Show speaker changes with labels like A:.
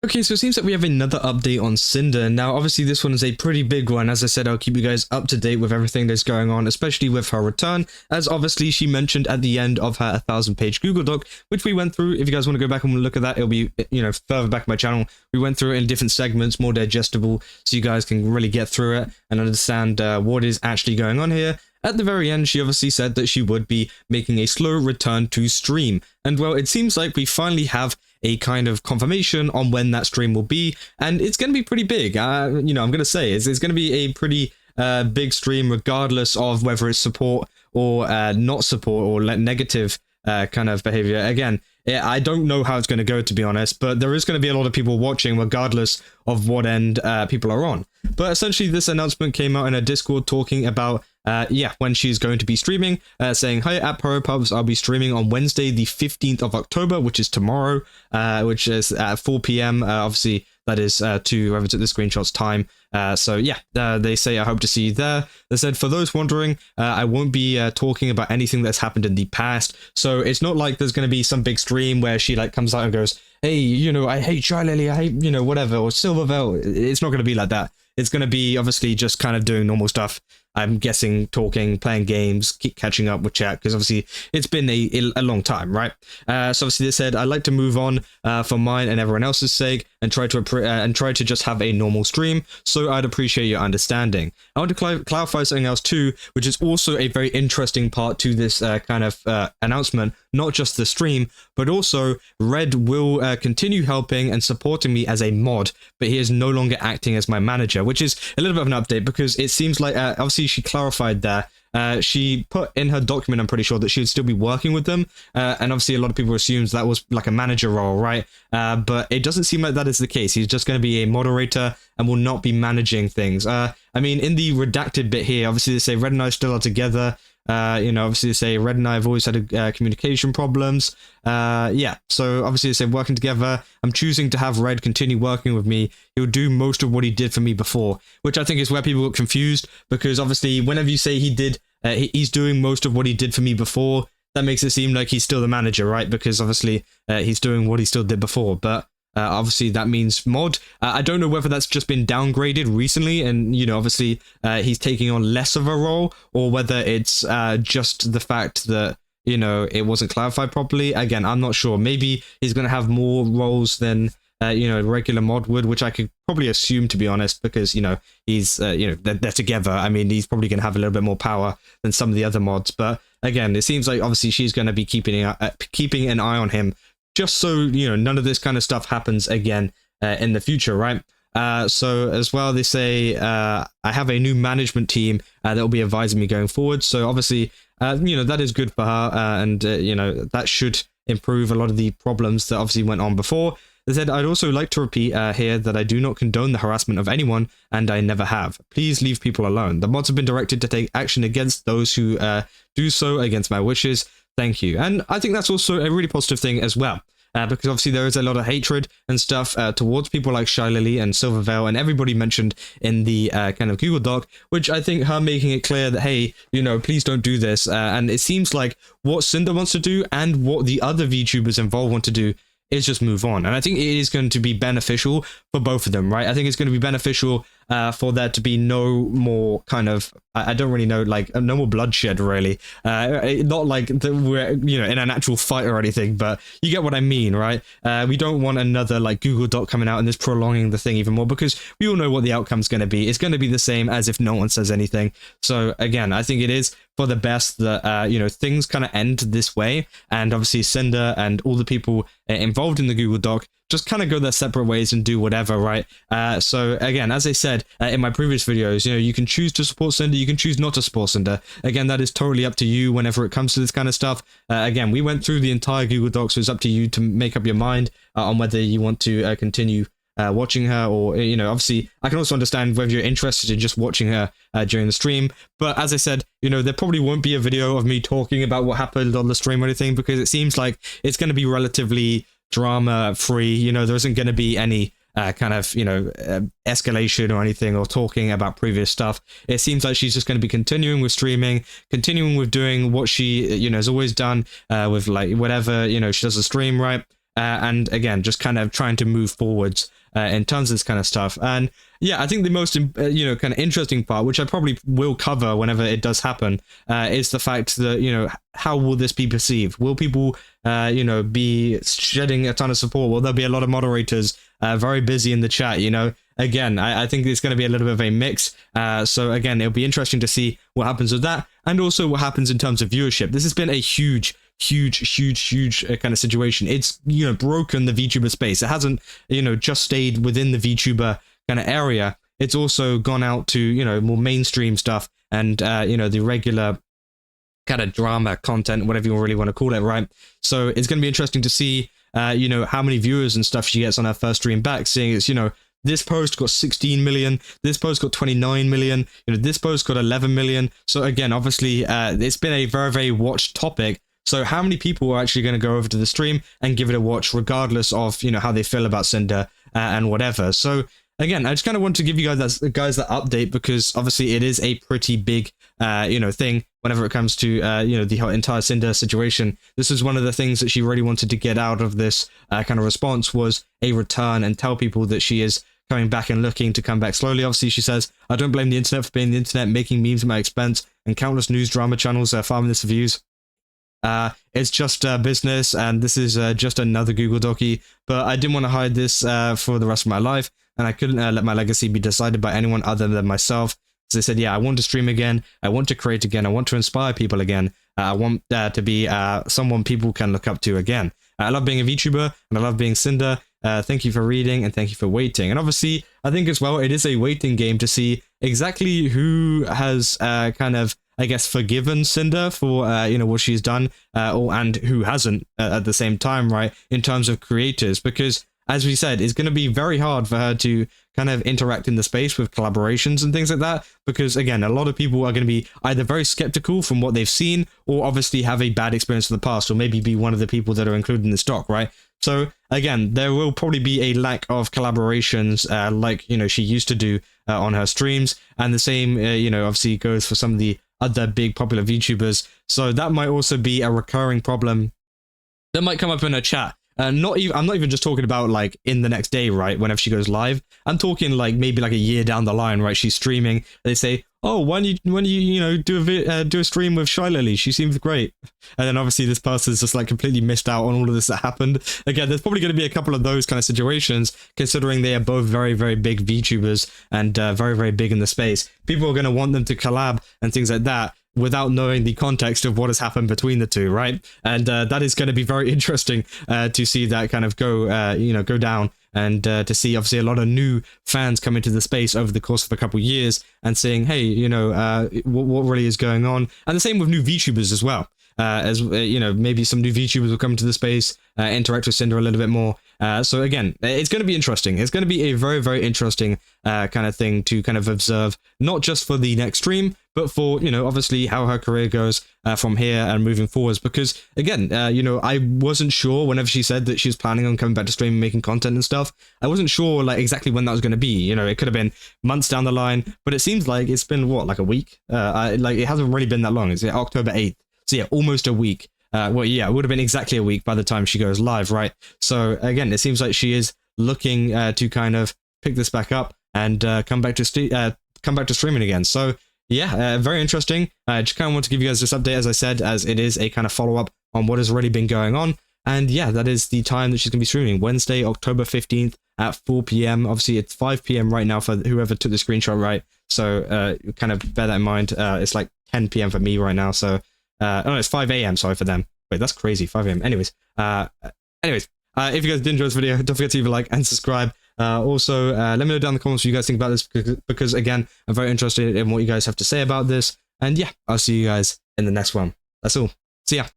A: Okay, so it seems that we have another update on Sinder. Now, obviously, this one is a pretty big one. As I said, I'll keep you guys up to date with everything that's going on, especially with her return, as obviously she mentioned at the end of her 1,000-page Google Doc, which we went through. If you guys want to go back and look at that, it'll be, further back in my channel. We went through it in different segments, more digestible, so you guys can really get through it and understand what is actually going on here. At the very end, she obviously said that she would be making a slow return to stream. And well, it seems like we finally have a kind of confirmation on when that stream will be, and it's going to be pretty big. I'm going to say it's going to be a pretty big stream, regardless of whether it's support or not support or negative kind of behavior. Again, I don't know how it's going to go, to be honest, but there is going to be a lot of people watching regardless of what end people are on. But essentially, this announcement came out in a Discord talking about when she's going to be streaming, saying, "Hi, at PowerPubs, I'll be streaming on Wednesday, the 15th of October, which is tomorrow, which is at 4 p.m. Obviously, that is to whoever took the screenshots time. They say, I hope to see you there. They said, for those wondering, I won't be talking about anything that's happened in the past. So it's not like there's going to be some big stream where she like comes out and goes, hey, I hate shylily, I hate, whatever, or silvervale. It's not going to be like that. It's going to be obviously just kind of doing normal stuff. I'm guessing talking, playing games, keep catching up with chat, because obviously it's been a long time, right? So obviously they said, I'd like to move on for mine and everyone else's sake and try to just have a normal stream, so I'd appreciate your understanding. I want to clarify something else too, which is also a very interesting part to this kind of announcement, not just the stream, but also Red will continue helping and supporting me as a mod, but he is no longer acting as my manager, which is a little bit of an update because it seems like obviously she clarified there. She put in her document, I'm pretty sure, that she would still be working with them, and obviously a lot of people assumed that was like a manager role, right? But it doesn't seem like that is the case. He's just going to be a moderator and will not be managing things. I mean, in the redacted bit here, obviously they say Red and I still are together. Obviously they say Red and I have always had communication problems. So obviously they say working together. I'm choosing to have Red continue working with me. He'll do most of what he did for me before, which I think is where people get confused, because obviously whenever you say he's doing most of what he did for me before, that makes it seem like he's still the manager, right? Because obviously he's doing what he still did before, but obviously that means mod. I don't know whether that's just been downgraded recently and, obviously he's taking on less of a role, or whether it's just the fact that, it wasn't clarified properly. Again, I'm not sure. Maybe he's going to have more roles than, regular mod would, which I could probably assume, to be honest, because, he's, they're together. I mean, he's probably going to have a little bit more power than some of the other mods. But again, it seems like obviously she's going to be keeping an eye on him, just so, none of this kind of stuff happens again in the future, right? So as well, they say, I have a new management team that will be advising me going forward. So obviously, that is good for her. And that should improve a lot of the problems that obviously went on before. They said, I'd also like to repeat here that I do not condone the harassment of anyone, and I never have. Please leave people alone. The mods have been directed to take action against those who do so against my wishes. Thank you. And I think that's also a really positive thing as well. Because obviously there is a lot of hatred and stuff towards people like shylily and silvervale and everybody mentioned in the kind of Google Doc, which I think her making it clear that, hey, please don't do this. And it seems like what Sinder wants to do and what the other VTubers involved want to do is just move on. And I think it is going to be beneficial for both of them, right? I think it's going to be beneficial for there to be no more kind of, I don't really know, like no more bloodshed, really. Not like we're, in an actual fight or anything, but you get what I mean, right? We don't want another like Google Doc coming out and this prolonging the thing even more, because we all know what the outcome's going to be. It's going to be the same as if no one says anything. So again, I think it is for the best that, things kind of end this way. And obviously Sinder and all the people involved in the Google Doc just kind of go their separate ways and do whatever, right? So again, as I said in my previous videos, you can choose to support Sinder, you can choose not to support Sinder. Again, that is totally up to you whenever it comes to this kind of stuff. Again, we went through the entire Google Docs, so it's up to you to make up your mind on whether you want to continue watching her, or obviously I can also understand whether you're interested in just watching her during the stream. But as I said, there probably won't be a video of me talking about what happened on the stream or anything, because it seems like it's going to be relatively drama free. There isn't going to be any kind of escalation or anything, or talking about previous stuff. It seems like she's just going to be continuing with streaming, continuing with doing what she has always done with like whatever she does a stream, right? and again, just kind of trying to move forwards in terms of this kind of stuff. And yeah, I think the most kind of interesting part, which I probably will cover whenever it does happen, is the fact that how will this be perceived? Will people be shedding a ton of support? Will there be a lot of moderators very busy in the chat? Again, I think it's going to be a little bit of a mix. So again, it'll be interesting to see what happens with that, and also what happens in terms of viewership. This has been a huge kind of situation. It's broken the VTuber space. It hasn't just stayed within the VTuber kind of area. It's also gone out to more mainstream stuff and the regular kind of drama content, whatever you really want to call it, right? So it's going to be interesting to see how many viewers and stuff she gets on her first stream back, seeing it's this post got 16 million, this post got 29 million, this post got 11 million. So again, obviously it's been a very watched topic. So how many people are actually going to go over to the stream and give it a watch, regardless of how they feel about Sinder and whatever. So again, I just kind of want to give you guys that update, because obviously it is a pretty big thing whenever it comes to the entire Sinder situation. This is one of the things that she really wanted to get out of this kind of response, was a return and tell people that she is coming back and looking to come back slowly. Obviously, she says, "I don't blame the internet for being the internet, making memes at my expense, and countless news drama channels farming this views. It's just business, and this is just another Google document, but I didn't want to hide this for the rest of my life, and I couldn't let my legacy be decided by anyone other than myself." So they said, yeah, I want to stream again, I want to create again, I want to inspire people again, I want to be someone people can look up to again. I love being a VTuber, and I love being Sinder. Thank you for reading, and thank you for waiting. And obviously, I think as well, it is a waiting game to see exactly who has kind of, I guess, forgiven Sinder for what she's done, and who hasn't at the same time, right, in terms of creators. Because as we said, it's going to be very hard for her to kind of interact in the space with collaborations and things like that, because again, a lot of people are going to be either very skeptical from what they've seen, or obviously have a bad experience in the past, or maybe be one of the people that are included in the stock, right? So again, there will probably be a lack of collaborations like she used to do on her streams, and the same obviously goes for some of the other big popular VTubers. So that might also be a recurring problem that might come up in her chat. I'm not even just talking about like in the next day, right, whenever she goes live. I'm talking like maybe like a year down the line, right? She's streaming, they say, "Oh, when you do a stream with Shylily, she seems great," and then obviously this person's just like completely missed out on all of this that happened. Again, there's probably going to be a couple of those kind of situations, considering they are both very big VTubers and very big in the space. People are going to want them to collab and things like that, without knowing the context of what has happened between the two, right? And that is going to be very interesting to see that kind of go down, and to see obviously a lot of new fans come into the space over the course of a couple of years and saying, hey, what really is going on? And the same with new VTubers as well. Maybe some new VTubers will come into the space, interact with Sinder a little bit more. So again, it's going to be interesting. It's going to be a very interesting kind of thing to kind of observe, not just for the next stream, but for, obviously how her career goes from here and moving forwards. Because again, I wasn't sure whenever she said that she was planning on coming back to stream and making content and stuff. I wasn't sure like exactly when that was going to be. It could have been months down the line, but it seems like it's been like a week. It hasn't really been that long. It's October 8th. So yeah, almost a week. It would have been exactly a week by the time she goes live, right? So again, it seems like she is looking to kind of pick this back up and come back to streaming again. So yeah, very interesting. I just kind of want to give you guys this update, as I said, as it is a kind of follow-up on what has already been going on. And yeah, that is the time that she's going to be streaming, Wednesday, October 15th at 4 p.m. Obviously, it's 5 p.m. right now for whoever took the screenshot, right? So kind of bear that in mind. It's like 10 p.m. for me right now, so it's 5 a.m. sorry for them. Wait, that's crazy. 5 a.m. Anyways, if you guys did enjoy this video, don't forget to leave a like and subscribe. Also, let me know down in the comments what you guys think about this, because again, I'm very interested in what you guys have to say about this. And yeah, I'll see you guys in the next one. That's all. See ya.